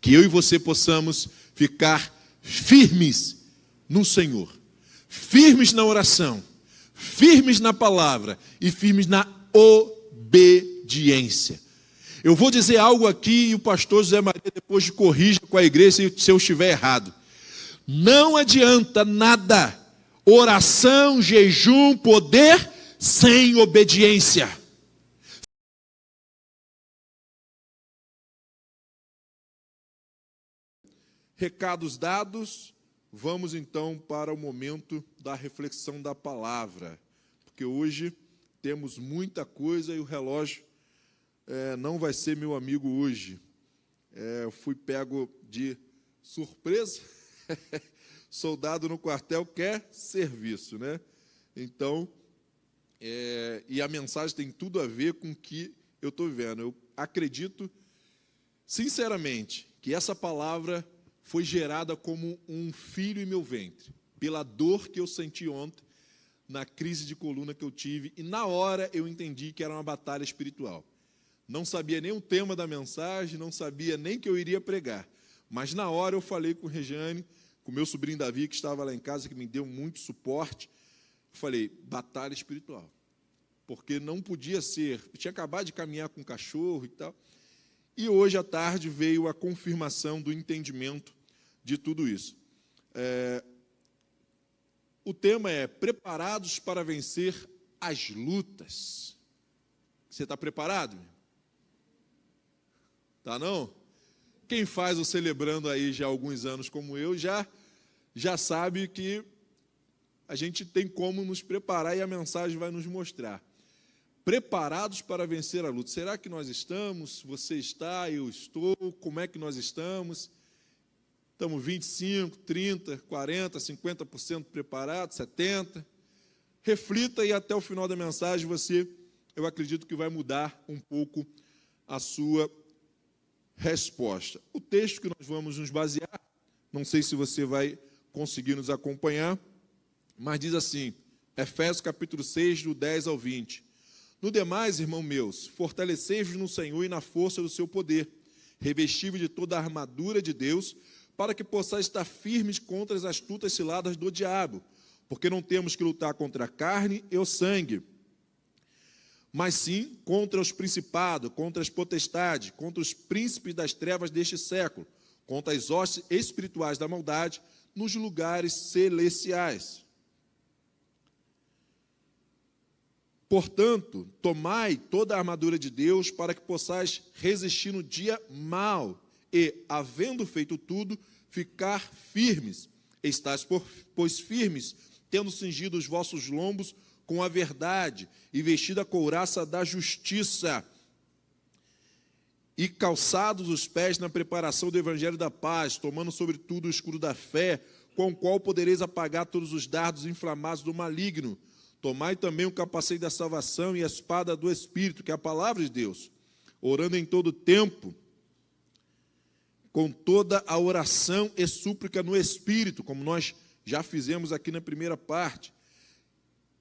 que eu e você possamos ficar firmes no Senhor, firmes na oração, firmes na palavra e firmes na obediência. Eu vou dizer algo aqui e o pastor José Maria depois corrija com a igreja se eu estiver errado. Não adianta nada oração, jejum, poder sem obediência. Recados dados, vamos então para o momento da reflexão da palavra, porque hoje temos muita coisa e o relógio não vai ser meu amigo hoje. Eu fui pego de surpresa, soldado no quartel quer serviço, né? Então, e a mensagem tem tudo a ver com o que eu estou vivendo. Eu acredito, sinceramente, que essa palavra foi gerada como um filho em meu ventre, pela dor que eu senti ontem, na crise de coluna que eu tive, e na hora eu entendi que era uma batalha espiritual. Não sabia nem o tema da mensagem, não sabia nem que eu iria pregar, mas na hora eu falei com o Regiane, com o meu sobrinho Davi, que estava lá em casa, que me deu muito suporte, falei, batalha espiritual, porque não podia ser, eu tinha acabado de caminhar com um cachorro e tal, e hoje à tarde veio a confirmação do entendimento de tudo isso. O tema é preparados para vencer as lutas. Você está preparado? Tá não? Quem faz o Celebrando aí já há alguns anos como eu, já sabe que a gente tem como nos preparar e a mensagem vai nos mostrar. Preparados para vencer a luta. Será que nós estamos? Você está, eu estou. Como é que nós estamos? Estamos 25, 30, 40, 50% preparados, 70%. Reflita e até o final da mensagem eu acredito que vai mudar um pouco a sua resposta. O texto que nós vamos nos basear, não sei se você vai conseguir nos acompanhar, mas diz assim, Efésios capítulo 6, do 10 ao 20. No demais, irmãos meus, fortalecei-vos no Senhor e na força do seu poder, revesti-vos de toda a armadura de Deus, para que possais estar firmes contra as astutas ciladas do diabo, porque não temos que lutar contra a carne e o sangue, mas sim contra os principados, contra as potestades, contra os príncipes das trevas deste século, contra as hostes espirituais da maldade nos lugares celestiais. Portanto, tomai toda a armadura de Deus para que possais resistir no dia mau e, havendo feito tudo, ficar firmes. Estais, pois, firmes, tendo cingido os vossos lombos com a verdade e vestido a couraça da justiça e calçados os pés na preparação do evangelho da paz, tomando sobretudo o escudo da fé, com o qual podereis apagar todos os dardos inflamados do maligno. Tomai também o capacete da salvação e a espada do Espírito, que é a palavra de Deus, orando em todo tempo, com toda a oração e súplica no Espírito, como nós já fizemos aqui na primeira parte,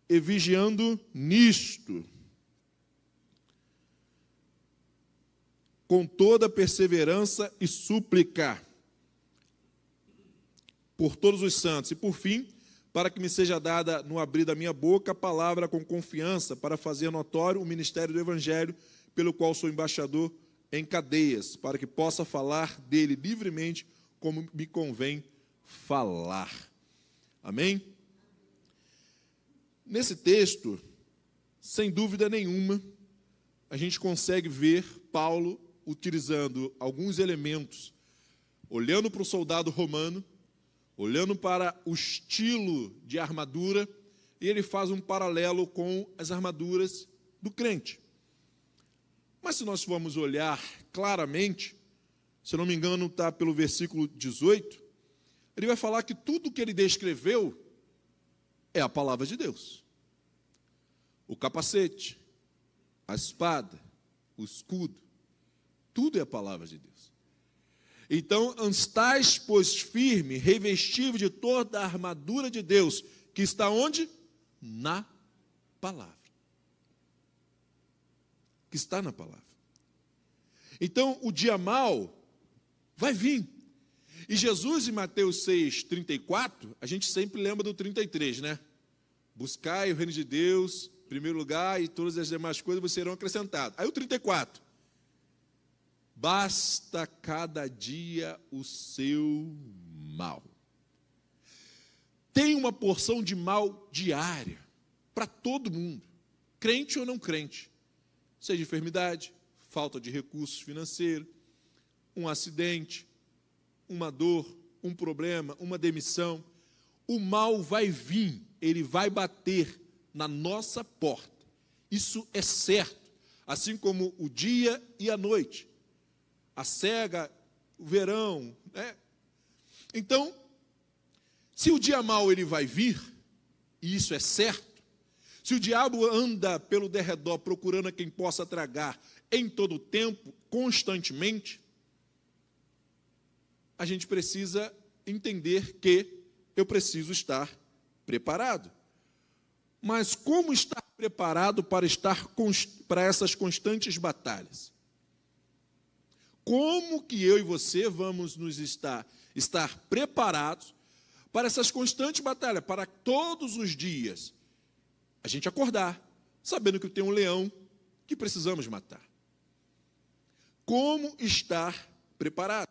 e vigiando nisto, com toda perseverança e súplica, por todos os santos, e por fim, para que me seja dada no abrir da minha boca a palavra com confiança, para fazer notório o ministério do Evangelho, pelo qual sou embaixador em cadeias, para que possa falar dele livremente, como me convém falar. Amém? Nesse texto, sem dúvida nenhuma, a gente consegue ver Paulo utilizando alguns elementos, olhando para o soldado romano, olhando para o estilo de armadura, e ele faz um paralelo com as armaduras do crente. Mas se nós formos olhar claramente, se não me engano está pelo versículo 18, ele vai falar que tudo que ele descreveu é a palavra de Deus. O capacete, a espada, o escudo, tudo é a palavra de Deus. Então, estais, pois, firme, revestido de toda a armadura de Deus, que está onde? Na palavra. Que está na palavra. Então, o dia mau vai vir. E Jesus, em Mateus 6:34, a gente sempre lembra do 33, né? Buscai o reino de Deus, em primeiro lugar, e todas as demais coisas vos serão acrescentadas. Aí o 34. Basta cada dia o seu mal. Tem uma porção de mal diária para todo mundo, crente ou não crente. Seja enfermidade, falta de recursos financeiros, um acidente, uma dor, um problema, uma demissão. O mal vai vir, ele vai bater na nossa porta. Isso é certo, assim como o dia e a noite, a cega, o verão, né? Então, se o dia mau ele vai vir, e isso é certo, se o diabo anda pelo derredor procurando a quem possa tragar em todo o tempo, constantemente, a gente precisa entender que eu preciso estar preparado. Mas como estar preparado para essas constantes batalhas? Como que eu e você vamos nos estar preparados para essas constantes batalhas, para todos os dias a gente acordar, sabendo que tem um leão que precisamos matar? Como estar preparado?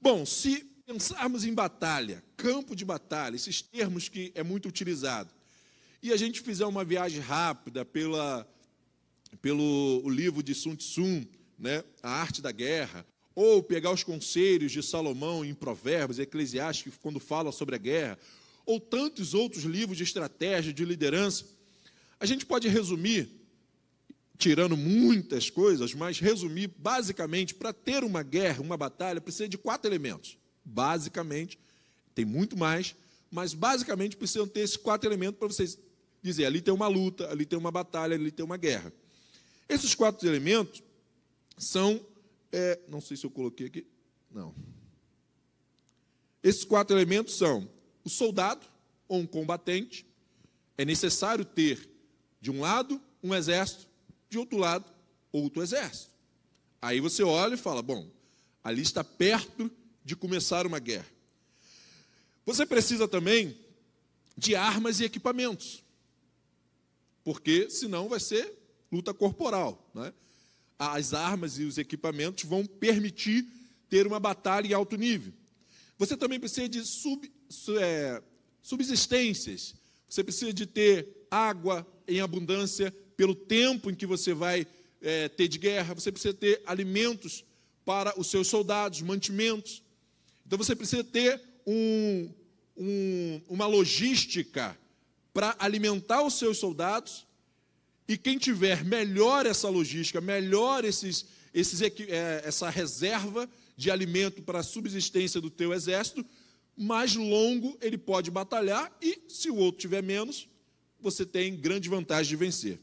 Bom, se pensarmos em batalha, campo de batalha, esses termos que é muito utilizado, e a gente fizer uma viagem rápida pelo livro de Sun Tzu, né, A Arte da Guerra, ou pegar os conselhos de Salomão em Provérbios, Eclesiastes, quando fala sobre a guerra, ou tantos outros livros de estratégia, de liderança, a gente pode resumir, tirando muitas coisas, mas resumir basicamente, para ter uma guerra, uma batalha, precisa de 4 elementos. Basicamente, tem muito mais, mas basicamente precisam ter esses 4 elementos para vocês dizer, ali tem uma luta, ali tem uma batalha, ali tem uma guerra. Esses 4 elementos são, não sei se eu coloquei aqui, não. Esses 4 elementos são o soldado ou um combatente. É necessário ter, de um lado, um exército, de outro lado, outro exército. Aí você olha e fala, bom, ali está perto de começar uma guerra. Você precisa também de armas e equipamentos, porque senão vai ser luta corporal, né? As armas e os equipamentos vão permitir ter uma batalha em alto nível. Você também precisa de subsistências. Você precisa de ter água em abundância pelo tempo em que você vai ter de guerra. Você precisa ter alimentos para os seus soldados, mantimentos. Então, você precisa ter uma logística para alimentar os seus soldados. E quem tiver melhor essa logística, melhor essa reserva de alimento para a subsistência do teu exército, mais longo ele pode batalhar, e se o outro tiver menos, você tem grande vantagem de vencer.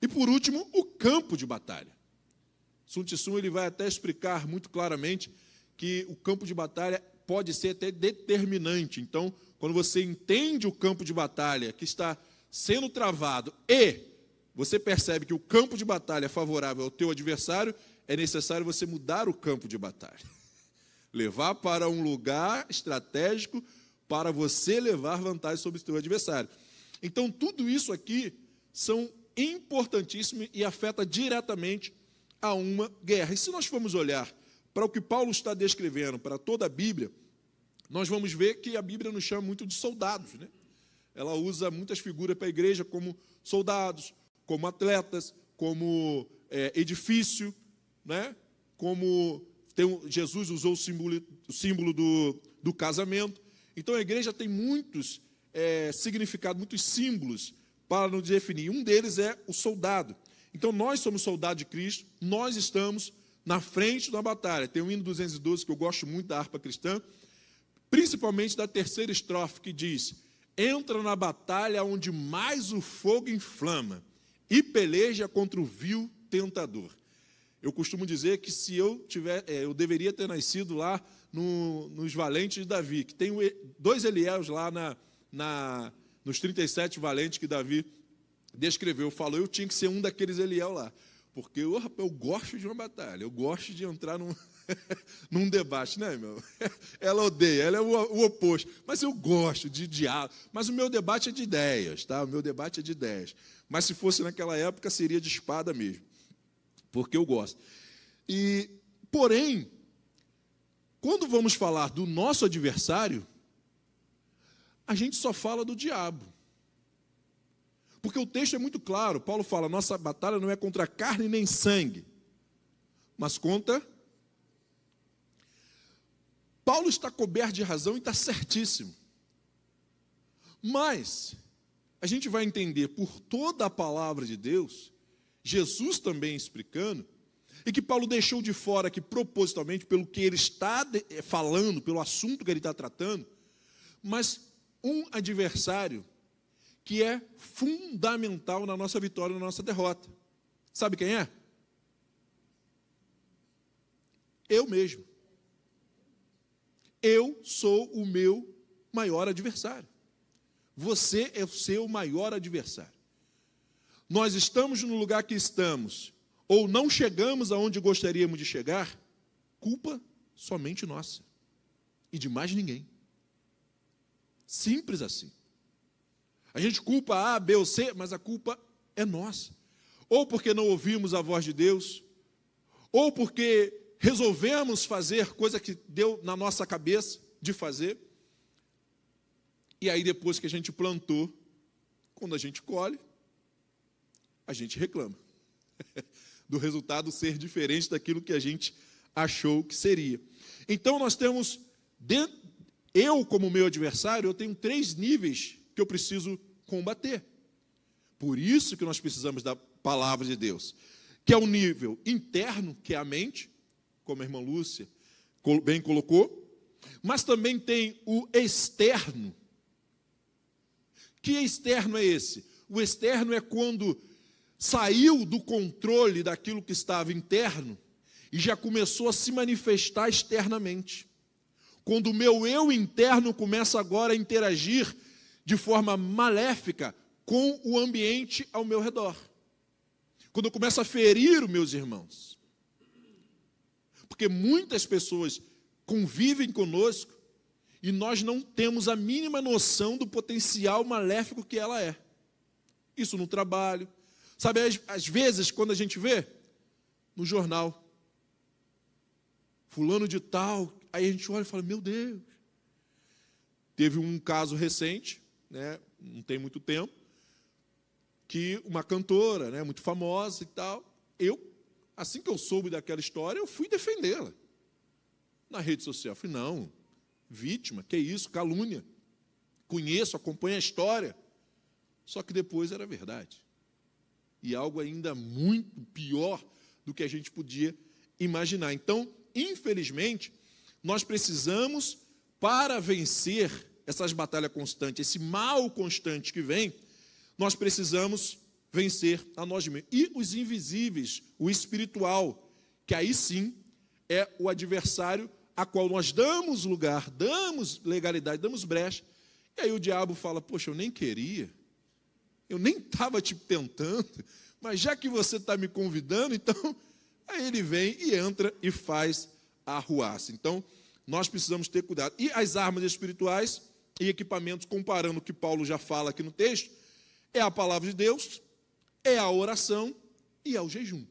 E por último, o campo de batalha. Sun Tzu ele vai até explicar muito claramente que o campo de batalha pode ser até determinante. Então, quando você entende o campo de batalha que está sendo travado e você percebe que o campo de batalha é favorável ao teu adversário, é necessário você mudar o campo de batalha. Levar para um lugar estratégico para você levar vantagem sobre o teu adversário. Então, tudo isso aqui são importantíssimos e afeta diretamente a uma guerra. E se nós formos olhar para o que Paulo está descrevendo, para toda a Bíblia, nós vamos ver que a Bíblia nos chama muito de soldados, né? Ela usa muitas figuras para a igreja como soldados, como atletas, como edifício, né? Como Jesus usou o símbolo do casamento. Então, a igreja tem muitos significados, muitos símbolos para nos definir. Um deles é o soldado. Então, nós somos soldados de Cristo, nós estamos na frente da batalha. Tem o hino 212, que eu gosto muito da harpa cristã, principalmente da 3ª estrofe, que diz: entra na batalha onde mais o fogo inflama e peleja contra o vil tentador. Eu costumo dizer que se eu deveria ter nascido lá nos Valentes de Davi, que tem 2 Eliéus lá nos 37 valentes que Davi descreveu. Falou, eu tinha que ser um daqueles Eliel lá, porque eu gosto de uma batalha, eu gosto de entrar num debate, né, meu? Ela odeia, ela é o oposto. Mas eu gosto de diálogo. Mas o meu debate é de ideias, tá? O meu debate é de ideias. Mas se fosse naquela época, seria de espada mesmo. Porque eu gosto. Porém, quando vamos falar do nosso adversário, a gente só fala do diabo. Porque o texto é muito claro. Paulo fala, nossa batalha não é contra carne nem sangue, mas contra... Paulo está coberto de razão e está certíssimo. Mas a gente vai entender por toda a palavra de Deus, Jesus também explicando, e que Paulo deixou de fora aqui propositalmente, pelo que ele está falando, pelo assunto que ele está tratando, mas um adversário que é fundamental na nossa vitória e na nossa derrota. Sabe quem é? Eu mesmo. Eu sou o meu maior adversário. Você é o seu maior adversário. Nós estamos no lugar que estamos, ou não chegamos aonde gostaríamos de chegar, culpa somente nossa e de mais ninguém. Simples assim. A gente culpa A, B ou C, mas a culpa é nossa. Ou porque não ouvimos a voz de Deus, ou porque resolvemos fazer coisa que deu na nossa cabeça de fazer, e aí depois que a gente plantou, quando a gente colhe, a gente reclama do resultado ser diferente daquilo que a gente achou que seria. Então nós temos, eu como meu adversário, eu tenho 3 níveis que eu preciso combater. Por isso que nós precisamos da palavra de Deus, que é o nível interno, que é a mente, como a irmã Lúcia bem colocou, mas também tem o externo. Que externo é esse? O externo é quando saiu do controle daquilo que estava interno e já começou a se manifestar externamente. Quando o meu eu interno começa agora a interagir de forma maléfica com o ambiente ao meu redor. Quando eu começo a ferir os meus irmãos. Porque muitas pessoas convivem conosco e nós não temos a mínima noção do potencial maléfico que ela é. Isso no trabalho. Sabe, às vezes, quando a gente vê no jornal, fulano de tal, aí a gente olha e fala, meu Deus. Teve um caso recente, né, não tem muito tempo, que uma cantora, né, muito famosa e tal, assim que eu soube daquela história, eu fui defendê-la na rede social. Eu falei, não, vítima, que isso, calúnia. Conheço, acompanho a história. Só que depois era verdade. E algo ainda muito pior do que a gente podia imaginar. Então, infelizmente, nós precisamos, para vencer essas batalhas constantes, esse mal constante que vem, nós precisamos vencer a nós mesmos. E os invisíveis, o espiritual, que aí sim é o adversário a qual nós damos lugar, damos legalidade, damos brecha. E aí o diabo fala, poxa, eu nem queria, eu nem estava te tentando, mas já que você está me convidando, então, aí ele vem e entra e faz a arruaça. Então, nós precisamos ter cuidado. E as armas espirituais e equipamentos, comparando o que Paulo já fala aqui no texto, é a palavra de Deus, é a oração e é o jejum.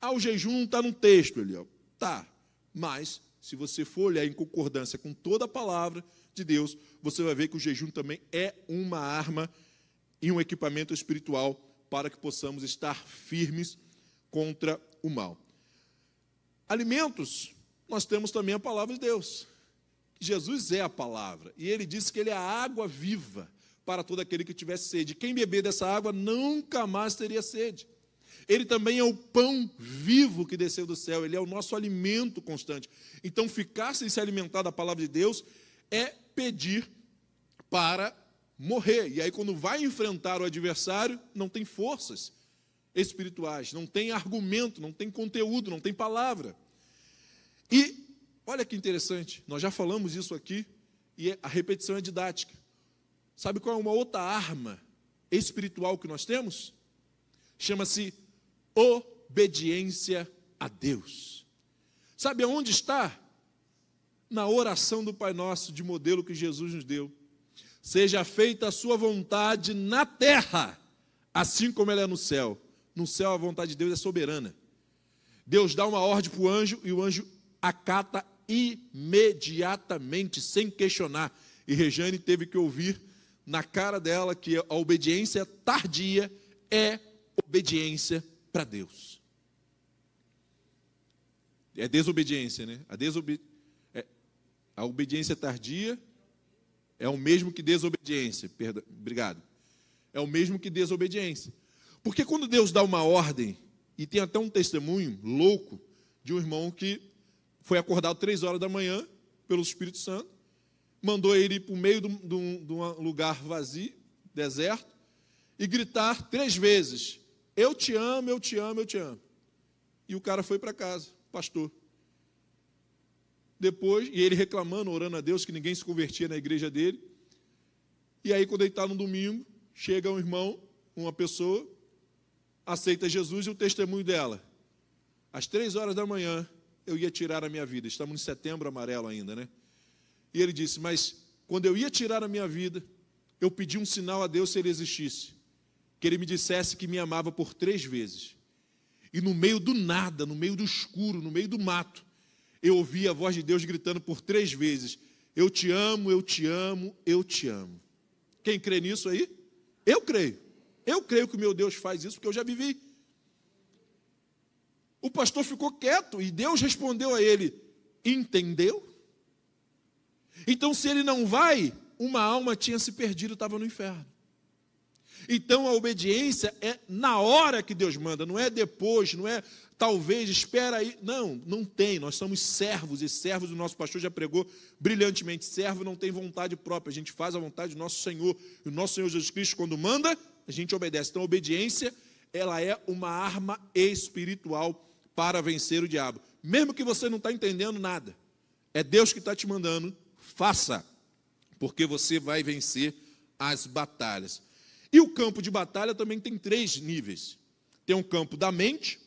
O jejum não está no texto, Eliel. Tá, mas se você for olhar em concordância com toda a palavra de Deus, você vai ver que o jejum também é uma arma e um equipamento espiritual para que possamos estar firmes contra o mal. Alimentos, nós temos também a palavra de Deus. Jesus é a palavra, e ele disse que ele é a água viva para todo aquele que tivesse sede. Quem beber dessa água nunca mais teria sede. Ele também é o pão vivo que desceu do céu, ele é o nosso alimento constante. Então, ficar sem se alimentar da palavra de Deus é pedir para morrer. E aí, quando vai enfrentar o adversário, não tem forças espirituais, não tem argumento, não tem conteúdo, não tem palavra. E, olha que interessante, nós já falamos isso aqui, e a repetição é didática. Sabe qual é uma outra arma espiritual que nós temos? Chama-se obediência a Deus. Sabe aonde está? Na oração do Pai Nosso, de modelo que Jesus nos deu. Seja feita a sua vontade na terra, assim como ela é no céu. No céu a vontade de Deus é soberana. Deus dá uma ordem para o anjo e o anjo acata imediatamente, sem questionar. E Rejane teve que ouvir na cara dela que a obediência tardia é obediência para Deus. É desobediência, né? A obediência tardia é o mesmo que desobediência. Perdão, obrigado. É o mesmo que desobediência. Porque quando Deus dá uma ordem, e tem até um testemunho louco de um irmão que foi acordado 3 horas da manhã pelo Espírito Santo, mandou ele ir para o meio de um lugar vazio, deserto, e gritar 3 vezes: eu te amo, eu te amo, eu te amo. E o cara foi para casa, pastor. Depois, e ele reclamando, orando a Deus, que ninguém se convertia na igreja dele. E aí, quando ele está no domingo, chega um irmão, uma pessoa, aceita Jesus, e o testemunho dela: às 3 horas da manhã, eu ia tirar a minha vida. Estamos em setembro amarelo ainda, né? E ele disse: mas quando eu ia tirar a minha vida, eu pedi um sinal a Deus, se ele existisse, que ele me dissesse que me amava por 3 vezes. E no meio do nada, no meio do escuro, no meio do mato, eu ouvi a voz de Deus gritando por 3 vezes: eu te amo, eu te amo, eu te amo. Quem crê nisso aí? Eu creio. Eu creio que o meu Deus faz isso, porque eu já vivi. O pastor ficou quieto e Deus respondeu a ele: entendeu? Então, se ele não vai, uma alma tinha se perdido, estava no inferno. Então, a obediência é na hora que Deus manda, não é depois, não é talvez, espera aí. Não, não tem. Nós somos servos, e servos, o nosso pastor já pregou brilhantemente. Servo não tem vontade própria, a gente faz a vontade do nosso Senhor. E o nosso Senhor Jesus Cristo, quando manda, a gente obedece. Então, a obediência, ela é uma arma espiritual para vencer o diabo. Mesmo que você não está entendendo nada, é Deus que está te mandando, faça, porque você vai vencer as batalhas. E o campo de batalha também tem 3 níveis. Tem um campo da mente,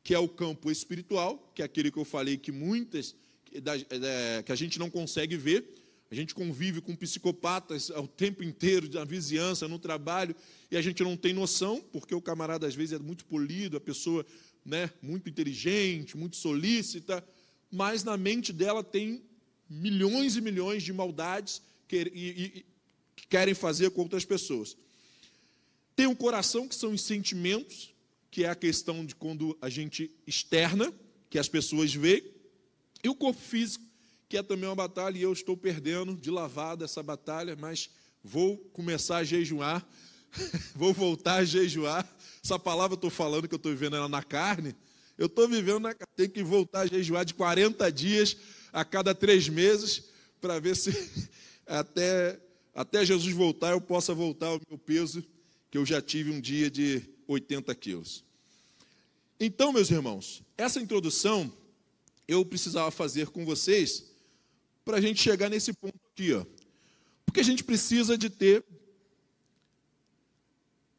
que é o campo espiritual, que é aquele que eu falei que que a gente não consegue ver. A gente convive com psicopatas o tempo inteiro, na vizinhança, no trabalho, e a gente não tem noção, porque o camarada às vezes é muito polido, a pessoa, né, muito inteligente, muito solícita, mas na mente dela tem milhões e milhões de maldades que querem fazer com outras pessoas. Tem o coração, que são os sentimentos, que é a questão de quando a gente externa, que as pessoas veem, e o corpo físico, que é também uma batalha, e eu estou perdendo de lavada essa batalha, mas vou começar a jejuar, vou voltar a jejuar. Essa palavra eu estou falando, que eu estou vivendo ela na carne, eu estou vivendo na carne, tenho que voltar a jejuar de 40 dias a cada 3 meses, para ver se até Jesus voltar, eu possa voltar ao meu peso, que eu já tive um dia de 80 quilos. Então, meus irmãos, essa introdução eu precisava fazer com vocês para a gente chegar nesse ponto aqui, ó. Porque a gente precisa de ter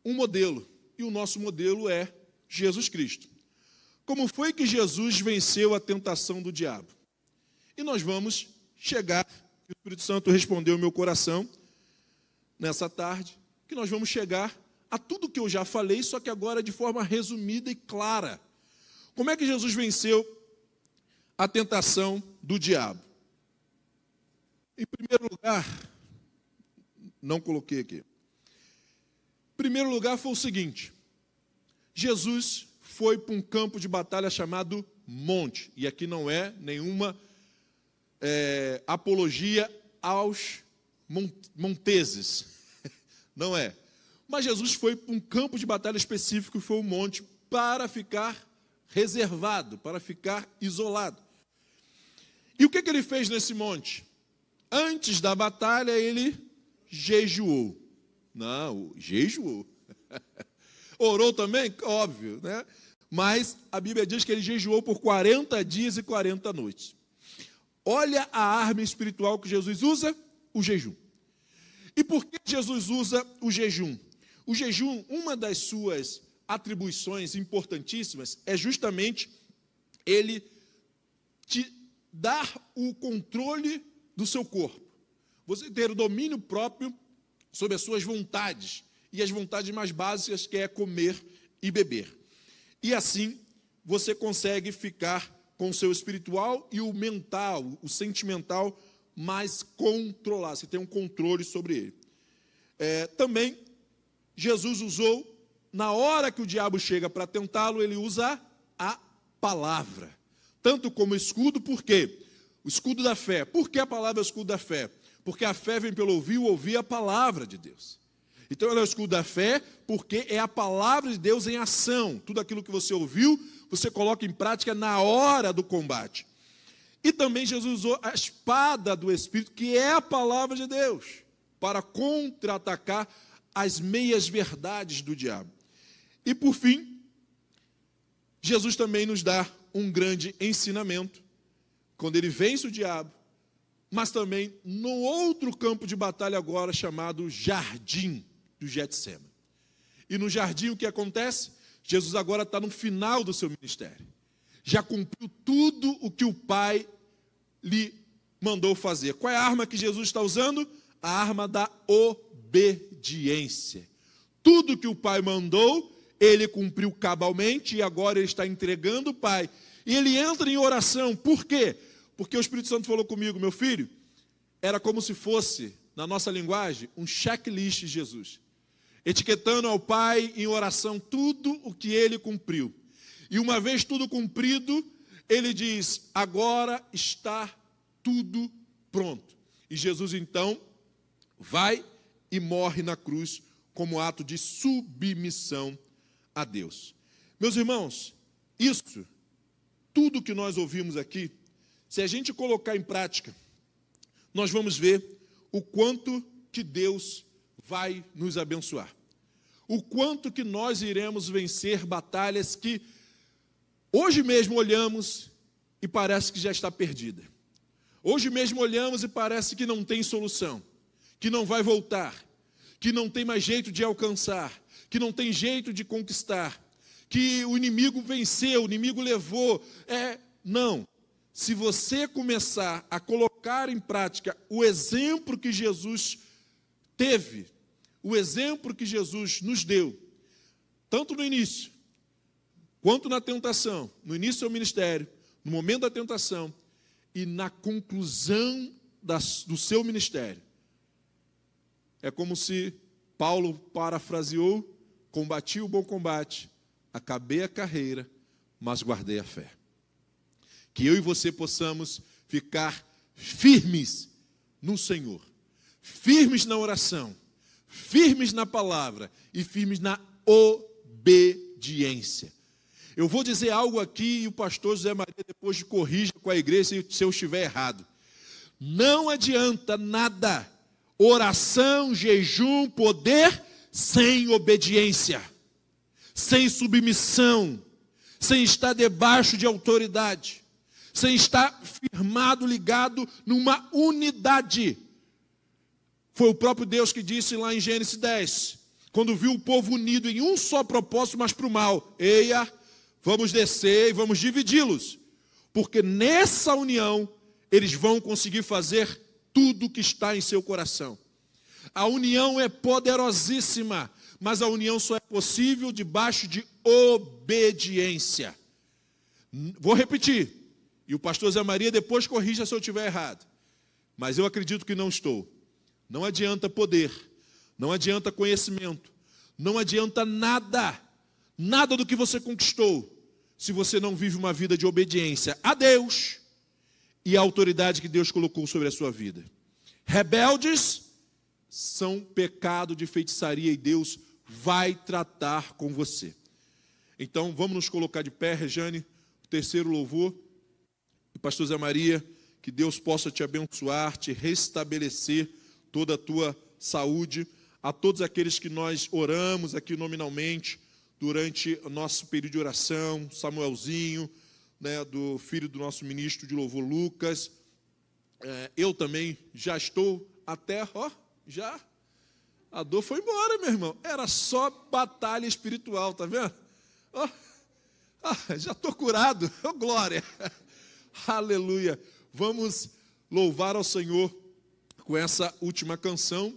um modelo, e o nosso modelo é Jesus Cristo. Como foi que Jesus venceu a tentação do diabo? E nós vamos chegar, o Espírito Santo respondeu ao meu coração nessa tarde, que nós vamos chegar a tudo que eu já falei, só que agora de forma resumida e clara. Como é que Jesus venceu a tentação do diabo? Em primeiro lugar, não coloquei aqui. Em primeiro lugar foi o seguinte: Jesus foi para um campo de batalha chamado monte, e aqui não é nenhuma apologia aos monteses, não é. Mas Jesus foi para um campo de batalha específico, que foi o monte, para ficar reservado, para ficar isolado. E o que ele fez nesse monte? Antes da batalha, ele jejuou. Não, jejuou. Orou também? Óbvio, né? Mas a Bíblia diz que ele jejuou por 40 dias e 40 noites. Olha a arma espiritual que Jesus usa, o jejum. E por que Jesus usa o jejum? O jejum, uma das suas atribuições importantíssimas, é justamente ele te dar o controle do seu corpo. Você ter o domínio próprio sobre as suas vontades, e as vontades mais básicas, que é comer e beber. E assim, você consegue ficar com o seu espiritual e o mental, o sentimental, mais controlado. Você tem um controle sobre ele. Também, Jesus usou, na hora que o diabo chega para tentá-lo, ele usa a palavra. Tanto como escudo, por quê? O escudo da fé. Por que a palavra é o escudo da fé? Porque a fé vem pelo ouvir a palavra de Deus. Então ela é o escudo da fé, porque é a palavra de Deus em ação. Tudo aquilo que você ouviu, você coloca em prática na hora do combate. E também Jesus usou a espada do Espírito, que é a palavra de Deus, para contra-atacar as meias-verdades do diabo. E por fim, Jesus também nos dá um grande ensinamento, quando ele vence o diabo, mas também no outro campo de batalha agora, chamado Jardim do Getsêmani. E no jardim o que acontece? Jesus agora está no final do seu ministério. Já cumpriu tudo o que o Pai lhe mandou fazer. Qual é a arma que Jesus está usando? A arma da obediência. Tudo que o Pai mandou, ele cumpriu cabalmente, e agora ele está entregando o Pai. E ele entra em oração. Por quê? Porque o Espírito Santo falou comigo, meu filho, era como se fosse, na nossa linguagem, um checklist de Jesus, etiquetando ao Pai em oração tudo o que ele cumpriu. E uma vez tudo cumprido, ele diz, agora está tudo pronto. E Jesus então vai e morre na cruz como ato de submissão a Deus. Meus irmãos, isso, tudo que nós ouvimos aqui, se a gente colocar em prática, nós vamos ver o quanto que Deus vai nos abençoar. O quanto que nós iremos vencer batalhas que hoje mesmo olhamos e parece que já está perdida. Hoje mesmo olhamos e parece que não tem solução, que não vai voltar, que não tem mais jeito de alcançar, que não tem jeito de conquistar, que o inimigo venceu, o inimigo levou. Não. Se você começar a colocar em prática o exemplo que Jesus teve, o exemplo que Jesus nos deu, tanto no início, quanto na tentação, no início do seu ministério, no momento da tentação e na conclusão do seu ministério. É como se Paulo parafraseou, combati o bom combate, acabei a carreira, mas guardei a fé. Que eu e você possamos ficar firmes no Senhor, firmes na oração, firmes na palavra e firmes na obediência. Eu vou dizer algo aqui e o pastor José Maria depois corrija com a igreja se eu estiver errado. Não adianta nada oração, jejum, poder sem obediência, sem submissão, sem estar debaixo de autoridade, sem estar firmado, ligado numa unidade. Foi o próprio Deus que disse lá em Gênesis 10, quando viu o povo unido em um só propósito, mas para o mal. Eia, vamos descer e vamos dividi-los, porque nessa união eles vão conseguir fazer tudo que está em seu coração. A união é poderosíssima, mas a união só é possível debaixo de obediência. Vou repetir, e o pastor Zé Maria depois corrija se eu estiver errado, mas eu acredito que não estou. Não adianta poder, não adianta conhecimento, não adianta nada, nada do que você conquistou, se você não vive uma vida de obediência a Deus e a autoridade que Deus colocou sobre a sua vida. Rebeldes são pecado de feitiçaria e Deus vai tratar com você. Então vamos nos colocar de pé, Rejane, o terceiro louvor. E pastor Zé Maria, que Deus possa te abençoar, te restabelecer toda a tua saúde. A todos aqueles que nós oramos aqui nominalmente durante o nosso período de oração, Samuelzinho, do filho do nosso ministro de louvor, Lucas. Eu também já estou até, já, a dor foi embora, meu irmão. Era só batalha espiritual, tá vendo? Já estou curado, glória. Aleluia! Vamos louvar ao Senhor com essa última canção.